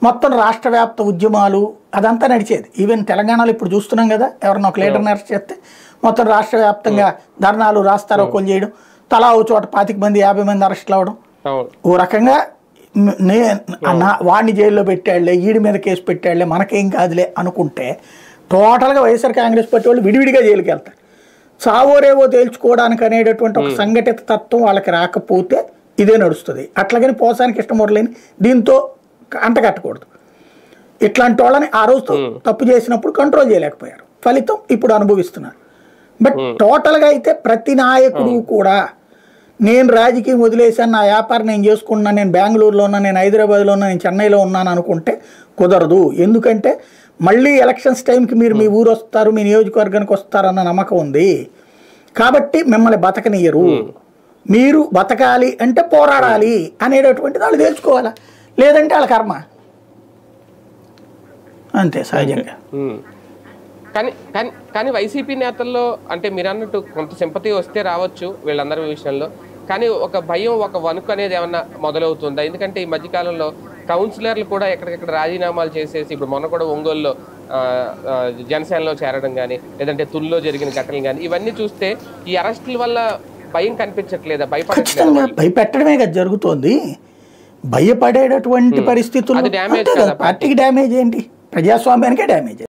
మొత్తం రాష్ట్ర వ్యాప్త ఉద్యమాలు అదంతా నడిచేది. ఈవెన్ తెలంగాణలో ఇప్పుడు చూస్తున్నాం కదా, ఎవరన్నా ఒక లీడర్ని అరెస్ట్ చేస్తే మొత్తం రాష్ట్ర వ్యాప్తంగా ధర్నాలు రాస్తారోకోలు చేయడం, తలా ఓ చోట 25 మంది 50 మంది అరెస్టులు అవ్వడం. ఓ రకంగా వాడిని జైల్లో పెట్టాళ్లే, ఈడి మీద కేసు పెట్టాళ్లే, మనకేం కాదులే అనుకుంటే టోటల్గా వైఎస్ఆర్ కాంగ్రెస్ పార్టీ వాళ్ళు విడివిడిగా జైలుకి వెళ్తారు. చావోరేవో తేల్చుకోవడానికి అనేటటువంటి ఒక సంఘటిత తత్వం వాళ్ళకి రాకపోతే ఇదే నడుస్తుంది. అట్లాగని పోసానికి ఇష్టమొరలేని దీంతో అంటగట్టకూడదు. ఇట్లాంటి వాళ్ళని ఆ రోజు తప్పు చేసినప్పుడు కంట్రోల్ చేయలేకపోయారు, ఫలితం ఇప్పుడు అనుభవిస్తున్నారు. బట్ టోటల్గా అయితే ప్రతి నాయకుడు కూడా నేను రాజకీయం వదిలేసాను, నా వ్యాపారం నేను చేసుకుంటున్నాను, నేను బెంగళూరులో ఉన్నా, నేను హైదరాబాద్లో ఉన్నా, నేను చెన్నైలో ఉన్నాను అనుకుంటే కుదరదు. ఎందుకంటే మళ్ళీ ఎలక్షన్స్ టైంకి మీరు మీ ఊరు వస్తారు, మీ నియోజకవర్గానికి వస్తారన్న నమ్మకం ఉంది కాబట్టి మిమ్మల్ని బతకనియరు. మీరు బతకాలి అంటే పోరాడాలి అనేటటువంటిది వాళ్ళు తెలుసుకోవాలా, లేదంటే వాళ్ళ కర్మ అంతే సహజంగా. కానీ కానీ కానీ వైసీపీ నేతల్లో అంటే మీరు అన్నట్టు కొంత సింపతి వస్తే రావచ్చు వీళ్ళందరి విషయంలో, కానీ ఒక భయం, ఒక వణుకు అనేది ఏమన్నా మొదలవుతుందా? ఎందుకంటే ఈ మధ్యకాలంలో కౌన్సిలర్లు కూడా ఎక్కడికెక్కడ రాజీనామాలు చేసేసి, ఇప్పుడు మొన్న కూడా ఒంగోలులో జనసేనలో చేరడం కానీ, లేదంటే తుల్లో జరిగిన ఘటనలు కానీ, ఇవన్నీ చూస్తే ఈ అరెస్టుల వల్ల భయం కనిపించట్లేదా? ఖచ్చితంగా భయపెట్టడమే కదా జరుగుతోంది. భయపడేటటువంటి పరిస్థితులు పార్టీకి డ్యామేజ్ ఏంటి, ప్రజాస్వామ్యానికే డ్యామేజ్.